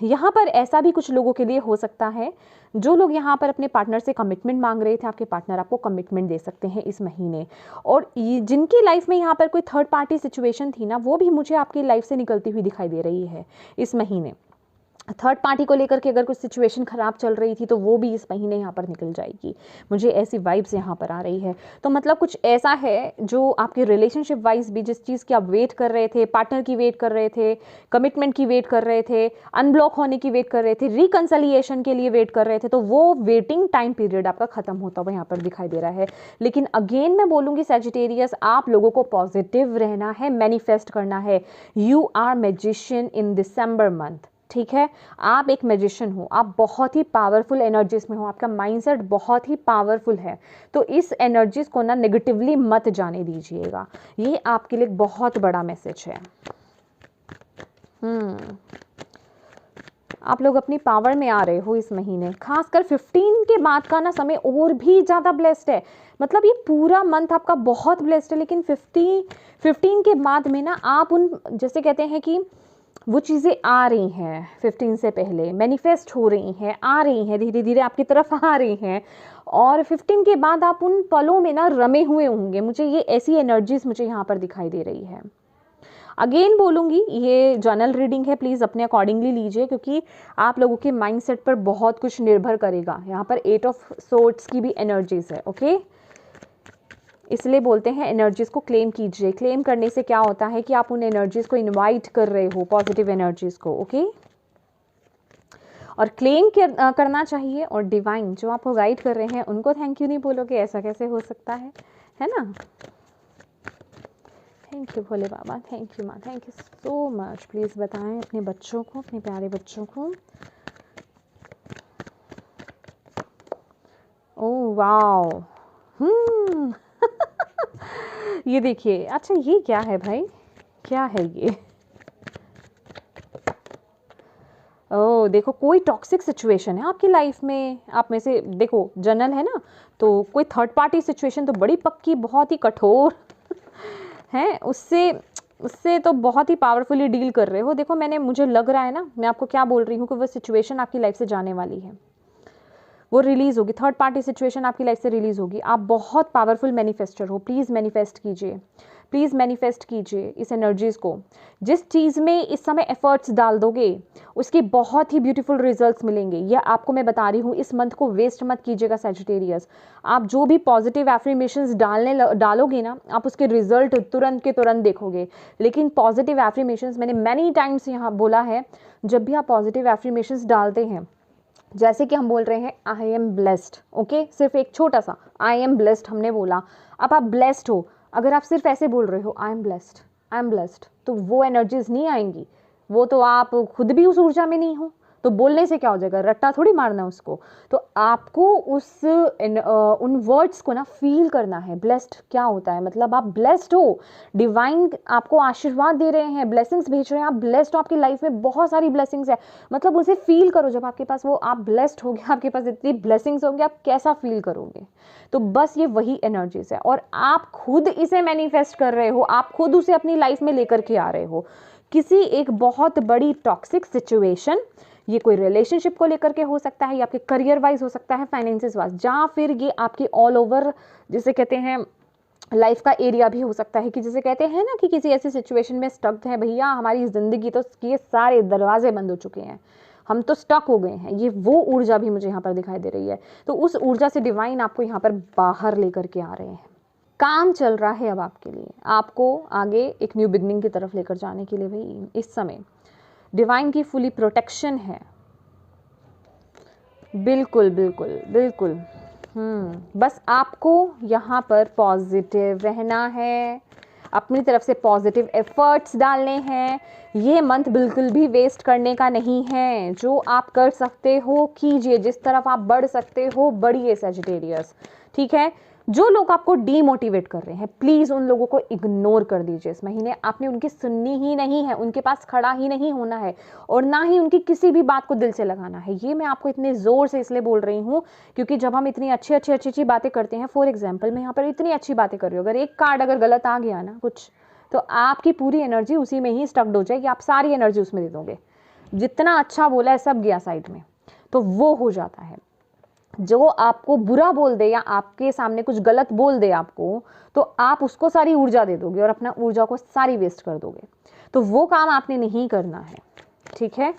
यहाँ पर ऐसा भी कुछ लोगों के लिए हो सकता है, जो लोग यहाँ पर अपने पार्टनर से कमिटमेंट मांग रहे थे, आपके पार्टनर आपको कमिटमेंट दे सकते हैं इस महीने। और जिनकी लाइफ में यहाँ पर कोई थर्ड पार्टी सिचुएशन थी ना, वो भी मुझे आपकी लाइफ से निकलती हुई दिखाई दे रही है इस महीने। थर्ड पार्टी को लेकर के अगर कुछ सिचुएशन ख़राब चल रही थी, तो वो भी इस महीने यहाँ पर निकल जाएगी। मुझे ऐसी वाइब्स यहाँ पर आ रही है। तो मतलब कुछ ऐसा है जो आपके रिलेशनशिप वाइज भी, जिस चीज़ की आप वेट कर रहे थे, पार्टनर की वेट कर रहे थे, कमिटमेंट की वेट कर रहे थे, अनब्लॉक होने की वेट कर रहे थे, रिकन्सिलिएशन के लिए वेट कर रहे थे, तो वो वेटिंग टाइम पीरियड आपका ख़त्म होता हुआ यहाँ पर दिखाई दे रहा है। लेकिन अगेन मैं बोलूँगी सैजिटेरियस, आप लोगों को पॉजिटिव रहना है, मैनिफेस्ट करना है। You are magician in December month, ठीक है। आप एक मैजिशियन हो, आप बहुत ही पावरफुल एनर्जीज में हो, आपका माइंडसेट बहुत ही पावरफुल है। तो इस एनर्जीज को ना नेगेटिवली मत जाने दीजिएगा, ये आपके लिए बहुत बड़ा मैसेज है। आप लोग अपनी पावर में आ रहे हो इस महीने, खासकर 15 के बाद का ना समय और भी ज़्यादा ब्लेस्ड है। मतलब ये पूरा मंथ आपका बहुत ब्लेस्ड है, लेकिन 15 के बाद में ना आप उन, जैसे कहते हैं कि वो चीज़ें आ रही हैं 15 से पहले, मैनिफेस्ट हो रही हैं, आ रही हैं, धीरे धीरे आपकी तरफ आ रही हैं। और 15 के बाद आप उन पलों में ना रमे हुए होंगे। मुझे ये ऐसी एनर्जीज मुझे यहाँ पर दिखाई दे रही है। अगेन बोलूँगी, ये जर्नल रीडिंग है, प्लीज़ अपने अकॉर्डिंगली लीजिए, क्योंकि आप लोगों के माइंडसेट पर बहुत कुछ निर्भर करेगा। यहाँ पर 8 ऑफ सोर्ड्स की भी एनर्जीज है, ओके। इसलिए बोलते हैं एनर्जीज को क्लेम कीजिए। क्लेम करने से क्या होता है कि आप उन एनर्जीज को इनवाइट कर रहे हो, पॉजिटिव एनर्जीज को, ओके। और क्लेम करना चाहिए। और डिवाइन जो आपको गाइड कर रहे हैं, उनको थैंक यू नहीं बोलोगे, ऐसा कैसे हो सकता है ना। Thank you Bhole Baba, thank you माँ, thank you so much. Please बताएं अपने बच्चों को, अपने प्यारे बच्चों को। ओह वाओ, ये देखिए। अच्छा ये क्या है भाई, क्या है ये? ओह देखो, कोई टॉक्सिक सिचुएशन है आपकी लाइफ में। आप में से देखो, जनरल है ना, तो कोई थर्ड पार्टी सिचुएशन तो बड़ी पक्की, बहुत ही कठोर है, उससे तो बहुत ही पावरफुली डील कर रहे हो। देखो मुझे लग रहा है ना, मैं आपको क्या बोल रही हूँ कि वो सिचुएशन आपकी लाइफ से जाने वाली है, वो रिलीज़ होगी। थर्ड पार्टी सिचुएशन आपकी लाइफ से रिलीज़ होगी। आप बहुत पावरफुल मैनिफेस्टर हो, प्लीज़ मैनिफेस्ट कीजिए, प्लीज़ मैनिफेस्ट कीजिए इस एनर्जीज़ को। जिस चीज़ में इस समय एफर्ट्स डाल दोगे, उसके बहुत ही ब्यूटीफुल रिजल्ट्स मिलेंगे। यह आपको मैं बता रही हूँ, इस मंथ को वेस्ट मत कीजिएगा सैजिटेरियस। आप जो भी पॉजिटिव एफर्मेशंस डालोगे ना, आप उसके रिजल्ट तुरंत के तुरंत देखोगे। लेकिन पॉजिटिव एफर्मेशंस, मैंने मैनी टाइम्स यहाँ बोला है, जब भी आप पॉजिटिव एफर्मेशंस डालते हैं, जैसे कि हम बोल रहे हैं आई एम ब्लेस्ड, ओके, सिर्फ एक छोटा सा आई एम ब्लेस्ड हमने बोला। अब आप ब्लेस्ड हो, अगर आप सिर्फ ऐसे बोल रहे हो I am blessed, I am blessed, तो वो एनर्जीज नहीं आएंगी। वो तो आप खुद भी उस ऊर्जा में नहीं हो, तो बोलने से क्या हो जाएगा, रट्टा थोड़ी मारना उसको। तो आपको उन वर्ड्स को ना फील करना है। ब्लेस्ड क्या होता है, मतलब आप ब्लेस्ड हो, डिवाइन आपको आशीर्वाद दे रहे हैं, ब्लेसिंग्स भेज रहे हैं, आप ब्लेस्ड हो, आपकी लाइफ में बहुत सारी ब्लेसिंग्स है। मतलब उसे फील करो, जब आपके पास वो, आप ब्लेस्ड हो गए, आपके पास इतनी ब्लेसिंग्स होंगे, आप कैसा फील करोगे। तो बस ये वही एनर्जीज है, और आप खुद इसे मैनिफेस्ट कर रहे हो, आप खुद उसे अपनी लाइफ में लेकर के आ रहे हो। किसी एक बहुत बड़ी टॉक्सिक सिचुएशन, ये कोई रिलेशनशिप को लेकर के हो सकता है, या आपके करियर वाइज हो सकता है, फाइनेंसेस वाइज, या फिर ये आपके ऑल ओवर, जिसे कहते हैं लाइफ का एरिया भी हो सकता है कि जैसे कहते हैं ना कि किसी ऐसी सिचुएशन में स्टक है, भैया हमारी ज़िंदगी तो ये सारे दरवाजे बंद हो चुके हैं, हम तो स्टक हो गए हैं, ये वो ऊर्जा भी मुझे यहाँ पर दिखाई दे रही है। तो उस ऊर्जा से डिवाइन आपको यहाँ पर बाहर लेकर के आ रहे हैं। काम चल रहा है अब आपके लिए, आपको आगे एक न्यू बिगनिंग की तरफ लेकर जाने के लिए भाई इस समय डिवाइन की फुली प्रोटेक्शन है। बिल्कुल बिल्कुल बिल्कुल। बस आपको यहाँ पर पॉजिटिव रहना है, अपनी तरफ से पॉजिटिव एफर्ट्स डालने हैं। ये मंथ बिल्कुल भी वेस्ट करने का नहीं है। जो आप कर सकते हो कीजिए, जिस तरफ आप बढ़ सकते हो बढ़िए सजिटेरियस, ठीक है। जो लोग आपको डीमोटिवेट कर रहे हैं प्लीज़ उन लोगों को इग्नोर कर दीजिए। इस महीने आपने उनकी सुननी ही नहीं है, उनके पास खड़ा ही नहीं होना है और ना ही उनकी किसी भी बात को दिल से लगाना है। ये मैं आपको इतने ज़ोर से इसलिए बोल रही हूँ क्योंकि जब हम इतनी अच्छी बातें करते हैं, फॉर एग्जाम्पल मैं यहाँ पर इतनी अच्छी बातें कर रही हूँ, अगर एक कार्ड अगर गलत आ गया ना कुछ, तो आपकी पूरी एनर्जी उसी में ही स्टक्ड हो जाएगी, आप सारी एनर्जी उसमें दे दोगे, जितना अच्छा बोला है सब गया साइड में, तो वो हो जाता है। जो आपको बुरा बोल दे या आपके सामने कुछ गलत बोल दे आपको, तो आप उसको सारी ऊर्जा दे दोगे और अपना ऊर्जा को सारी वेस्ट कर दोगे, तो वो काम आपने नहीं करना है, ठीक है।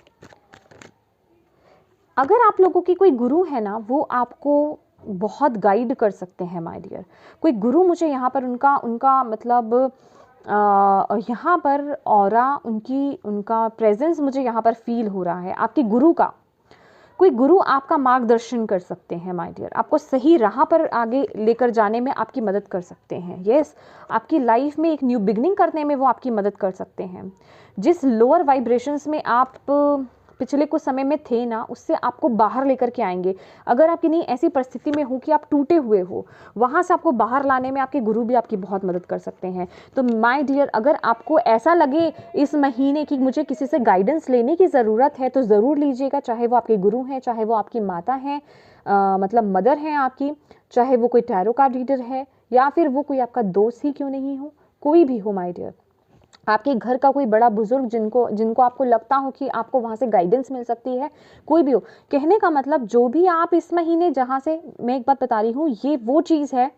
अगर आप लोगों की कोई गुरु है ना, वो आपको बहुत गाइड कर सकते हैं माय डियर। कोई गुरु मुझे यहाँ पर उनका मतलब यहाँ पर ऑरा उनका प्रेजेंस मुझे यहाँ पर फील हो रहा है। आपके गुरु का कोई गुरु आपका मार्गदर्शन कर सकते हैं माय डियर, आपको सही राह पर आगे लेकर जाने में आपकी मदद कर सकते हैं। यस, आपकी लाइफ में एक न्यू बिगनिंग करने में वो आपकी मदद कर सकते हैं। जिस लोअर वाइब्रेशंस में आप पिछले कुछ समय में थे ना, उससे आपको बाहर लेकर के आएंगे। अगर आप किन्हीं ऐसी परिस्थिति में हो कि आप टूटे हुए हो, वहाँ से आपको बाहर लाने में आपके गुरु भी आपकी बहुत मदद कर सकते हैं। तो माय डियर, अगर आपको ऐसा लगे इस महीने की मुझे किसी से गाइडेंस लेने की ज़रूरत है तो ज़रूर लीजिएगा, चाहे वो आपके गुरु हैं, चाहे वो आपकी माता हैं, मतलब मदर हैं आपकी, चाहे वो कोई टैरो कार्ड रीडर है या फिर वो कोई आपका दोस्त ही क्यों नहीं हो, कोई भी हो माय डियर, आपके घर का कोई बड़ा बुजुर्ग जिनको आपको लगता हो कि आपको वहाँ से गाइडेंस मिल सकती है, कोई भी हो। कहने का मतलब जो भी आप इस महीने जहाँ से, मैं एक बात बता रही हूँ, ये वो चीज़ है,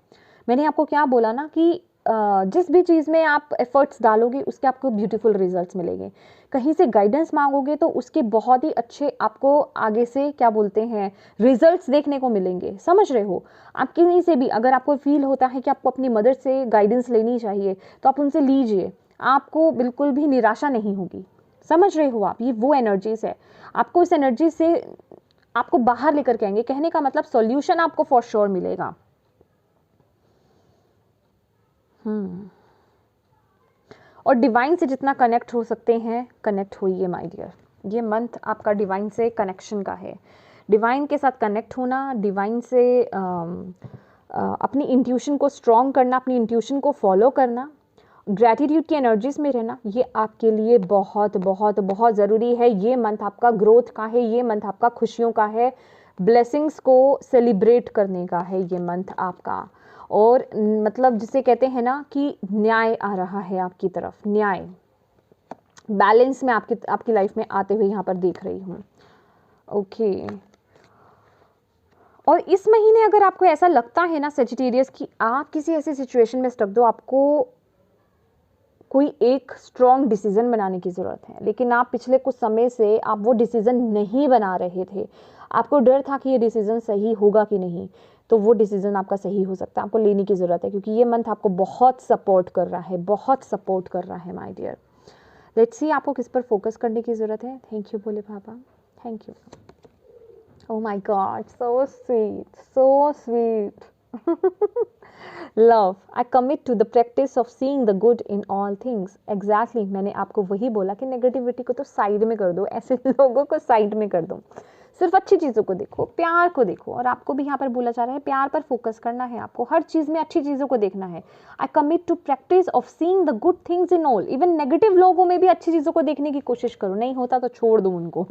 मैंने आपको क्या बोला ना कि जिस भी चीज़ में आप एफर्ट्स डालोगे उसके आपको ब्यूटीफुल रिजल्ट्स मिलेंगे। कहीं से गाइडेंस मांगोगे तो उसके बहुत ही अच्छे आपको आगे से क्या बोलते हैं रिजल्ट्स देखने को मिलेंगे। समझ रहे हो? आप किन्हीं से भी अगर आपको फील होता है कि आपको अपनी मदर से गाइडेंस लेनी चाहिए तो आप उनसे लीजिए, आपको बिल्कुल भी निराशा नहीं होगी। समझ रहे हो आप? ये वो एनर्जीज है, आपको इस एनर्जी से आपको बाहर लेकर के आएंगे। कहने का मतलब सॉल्यूशन आपको फॉर श्योर मिलेगा। और डिवाइन से जितना कनेक्ट हो सकते हैं कनेक्ट होइए माय डियर। ये मंथ आपका डिवाइन से कनेक्शन का है। डिवाइन के साथ कनेक्ट होना, डिवाइन से अपनी इंट्यूशन को स्ट्रॉन्ग करना, अपनी इंट्यूशन को फॉलो करना, ग्रैटिट्यूड की एनर्जीज में रहना, ये आपके लिए बहुत बहुत बहुत ज़रूरी है। ये मंथ आपका ग्रोथ का है, ये मंथ आपका खुशियों का है, ब्लेसिंग्स को सेलिब्रेट करने का है ये मंथ आपका। और मतलब जिसे कहते हैं ना कि न्याय आ रहा है आपकी तरफ, न्याय बैलेंस में आपकी लाइफ में आते हुए यहाँ पर देख रही हूँ। ओके, और इस महीने अगर आपको ऐसा लगता है ना सेजिटेरियस कि आप किसी ऐसी सिचुएशन में स्टक दो, आपको कोई एक स्ट्रॉन्ग डिसीजन बनाने की ज़रूरत है, लेकिन आप पिछले कुछ समय से आप वो डिसीजन नहीं बना रहे थे, आपको डर था कि ये डिसीजन सही होगा कि नहीं, तो वो डिसीजन आपका सही हो सकता है। आपको लेने की ज़रूरत है क्योंकि ये मंथ आपको बहुत सपोर्ट कर रहा है, बहुत सपोर्ट कर रहा है माय डियर। लेट्स सी आपको किस पर फोकस करने की ज़रूरत है। Thank you Bhole Baba, thank you. Oh my God, so sweet, so sweet. Love, I commit to the practice of seeing the good in all things. Exactly, मैंने आपको वही बोला कि नेगेटिविटी को तो साइड में कर दो, ऐसे लोगों को साइड में कर दो, सिर्फ अच्छी चीज़ों को देखो, प्यार को देखो। और आपको भी यहाँ पर बोला जा रहा है प्यार पर फोकस करना है, आपको हर चीज़ में अच्छी चीज़ों को देखना है। I commit to practice of seeing the good things in all, even negative लोगों में भी अच्छी चीज़ों को देखने की कोशिश करो, नहीं होता तो छोड़ दो उनको।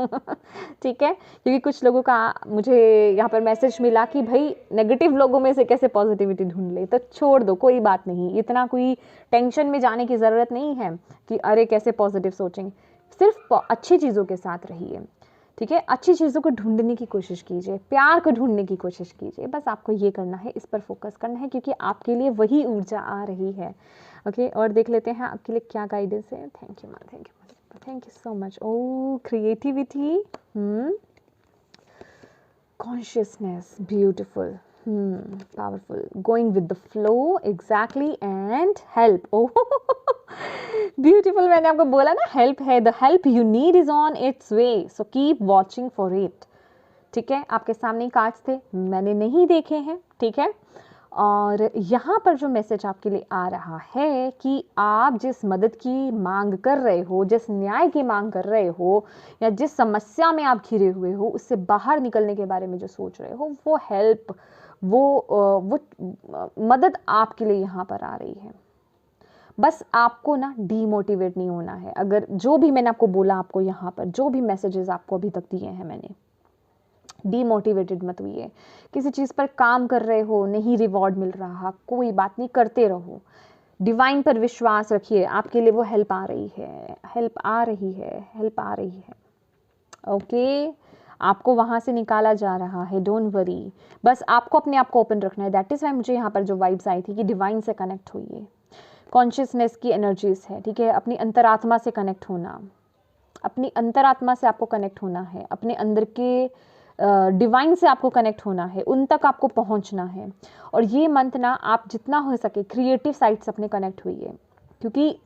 ठीक है, क्योंकि कुछ लोगों का मुझे यहाँ पर मैसेज मिला कि भाई नेगेटिव लोगों में से कैसे पॉजिटिविटी ढूंढ ले, तो छोड़ दो, कोई बात नहीं, इतना कोई टेंशन में जाने की ज़रूरत नहीं है कि अरे कैसे पॉजिटिव सोचेंगे, सिर्फ अच्छी चीज़ों के साथ रहिए। ठीक है, अच्छी चीज़ों को ढूंढने की कोशिश कीजिए, प्यार को ढूंढने की कोशिश कीजिए, बस आपको ये करना है, इस पर फोकस करना है, क्योंकि आपके लिए वही ऊर्जा आ रही है। ओके, और देख लेते हैं आपके लिए क्या गाइडेंस है। Thank you ma'am, thank you so much. Oh creativity, consciousness, beautiful, powerful, going with the flow, exactly, and help. Oh beautiful, मैंने आपको बोला ना help है, the help you need is on its way, so keep watching for it. ठीक है, आपके सामने cards थे, मैंने नहीं देखे हैं, ठीक है, और यहाँ पर जो मैसेज आपके लिए आ रहा है कि आप जिस मदद की मांग कर रहे हो, जिस न्याय की मांग कर रहे हो, या जिस समस्या में आप घिरे हुए हो, उससे बाहर निकलने के बारे में जो सोच रहे हो, वो हेल्प, वो मदद आपके लिए यहाँ पर आ रही है। बस आपको ना डीमोटिवेट नहीं होना है। अगर जो भी मैंने आपको बोला, आपको यहाँ पर जो भी मैसेजेस आपको अभी तक दिए हैं मैंने, डीमोटिवेटेड मत हुइए। किसी चीज़ पर काम कर रहे हो, नहीं रिवॉर्ड मिल रहा, कोई बात नहीं, करते रहो, डिवाइन पर विश्वास रखिए, आपके लिए वो हेल्प आ रही है, हेल्प आ रही है, हेल्प आ रही है। ओके, आपको वहाँ से निकाला जा रहा है, डोंट वरी, बस आपको अपने आप को ओपन रखना है। दैट इज़ वाई मुझे यहाँ पर जो वाइब्स आई थी कि डिवाइन से कनेक्ट होइए, कॉन्शियसनेस की एनर्जीज है, ठीक है, अपनी अंतरात्मा से कनेक्ट होना, अपनी अंतरात्मा से आपको कनेक्ट होना है, अपने अंदर के डिवाइन से आपको कनेक्ट होना है, उन तक आपको पहुंचना है। और ये मंथ ना आप जितना हो सके क्रिएटिव साइड से अपने कनेक्ट हुइए, क्योंकि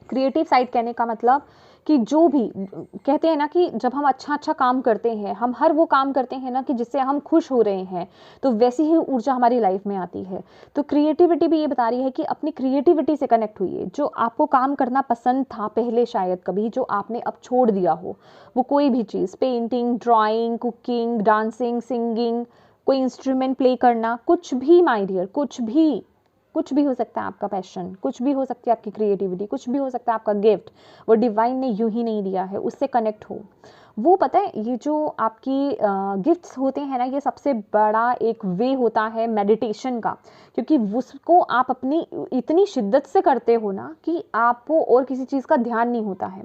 क्रिएटिव साइड कहने का मतलब कि जो भी कहते हैं ना कि जब हम अच्छा काम करते हैं, हम हर वो काम करते हैं ना कि जिससे हम खुश हो रहे हैं, तो वैसी ही ऊर्जा हमारी लाइफ में आती है। तो क्रिएटिविटी भी ये बता रही है कि अपनी क्रिएटिविटी से कनेक्ट हुइए। जो आपको काम करना पसंद था पहले, शायद कभी, जो आपने अब छोड़ दिया हो, वो कोई भी चीज़, painting, drawing, cooking, dancing, singing, कोई इंस्ट्रूमेंट प्ले करना, कुछ भी माय डियर, कुछ भी हो सकता है आपका पैशन, कुछ भी हो सकती है आपकी क्रिएटिविटी, कुछ भी हो सकता है आपका गिफ्ट, वो डिवाइन ने यूं ही नहीं दिया है, उससे कनेक्ट हो। वो पता है, ये जो आपकी गिफ्ट्स होते हैं ना, ये सबसे बड़ा एक वे होता है मेडिटेशन का, क्योंकि उसको आप अपनी इतनी शिद्दत से करते हो ना कि आपको और किसी चीज़ का ध्यान नहीं होता है।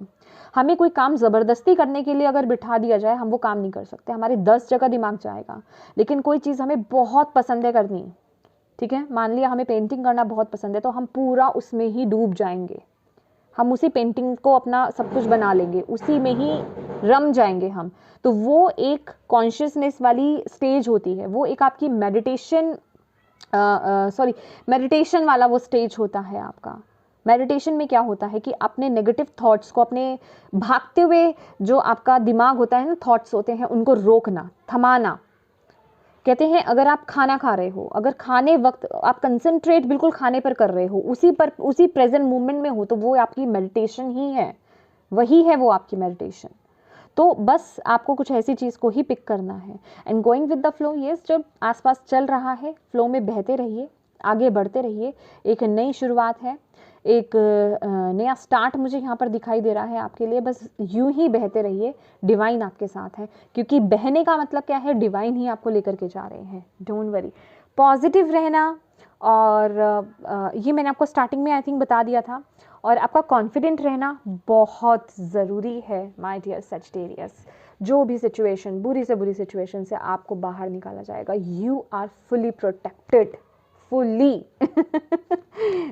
हमें कोई काम ज़बरदस्ती करने के लिए अगर बिठा दिया जाए, हम वो काम नहीं कर सकते, हमारे 10 जगह दिमाग जाएगा। लेकिन कोई चीज़ हमें बहुत पसंद है करनी, ठीक है, मान लिया हमें पेंटिंग करना बहुत पसंद है, तो हम पूरा उसमें ही डूब जाएंगे, हम उसी पेंटिंग को अपना सब कुछ बना लेंगे, उसी में ही रम जाएंगे हम। तो वो एक कॉन्शियसनेस वाली स्टेज होती है, वो एक आपकी मेडिटेशन वाला वो स्टेज होता है आपका। मेडिटेशन में क्या होता है कि अपने नेगेटिव थॉट्स को, अपने भागते हुए जो आपका दिमाग होता है ना, थॉट्स होते हैं, उनको रोकना, थमाना। कहते हैं अगर आप खाना खा रहे हो, अगर खाने वक्त आप कंसंट्रेट बिल्कुल खाने पर कर रहे हो, उसी प्रेजेंट मोमेंट में हो, तो वो आपकी मेडिटेशन ही है, वही है वो आपकी मेडिटेशन। तो बस आपको कुछ ऐसी चीज़ को ही पिक करना है and going with the flow. Yes, जब आसपास चल रहा है, फ्लो में बहते रहिए, आगे बढ़ते रहिए। एक नई शुरुआत है, एक नया स्टार्ट मुझे यहाँ पर दिखाई दे रहा है आपके लिए। बस यूं ही बहते रहिए, डिवाइन आपके साथ है, क्योंकि बहने का मतलब क्या है, डिवाइन ही आपको लेकर के जा रहे हैं। डोंट वरी, पॉजिटिव रहना, और ये मैंने आपको स्टार्टिंग में आई थिंक बता दिया था। और आपका कॉन्फिडेंट रहना बहुत ज़रूरी है माय डियर सजिटेरियस। जो भी सिचुएशन, बुरी से बुरी सिचुएशन से आपको बाहर निकाला जाएगा। You are fully protected, fully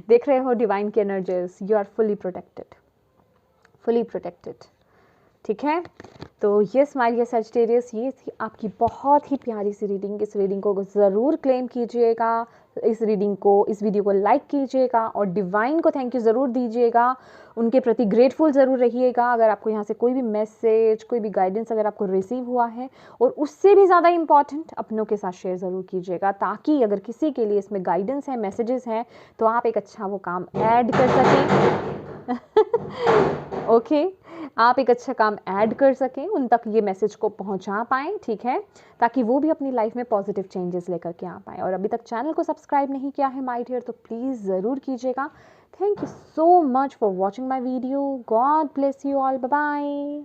देख रहे हो डिवाइन की energies, you are fully protected, fully protected, ठीक है। तो यस माय डियर सजिटेरियस, ये थी आपकी बहुत ही प्यारी सी रीडिंग। इस रीडिंग को ज़रूर क्लेम कीजिएगा, इस रीडिंग को, इस वीडियो को लाइक कीजिएगा, और डिवाइन को थैंक यू ज़रूर दीजिएगा, उनके प्रति ग्रेटफुल ज़रूर रहिएगा। अगर आपको यहाँ से कोई भी मैसेज, कोई भी गाइडेंस अगर आपको रिसीव हुआ है, और उससे भी ज़्यादा इम्पॉर्टेंट, अपनों के साथ शेयर ज़रूर कीजिएगा, ताकि अगर किसी के लिए इसमें गाइडेंस है, मैसेजेस हैं, तो आप एक अच्छा वो काम ऐड कर सकें। ओके, आप एक अच्छा काम ऐड कर सकें, उन तक ये मैसेज को पहुंचा पाएँ, ठीक है, ताकि वो भी अपनी लाइफ में पॉजिटिव चेंजेस लेकर के आ पाएँ। और अभी तक चैनल को सब्सक्राइब नहीं किया है माय डियर, तो प्लीज़ ज़रूर कीजिएगा। Thank you so much for watching my video. God bless you all, bye bye.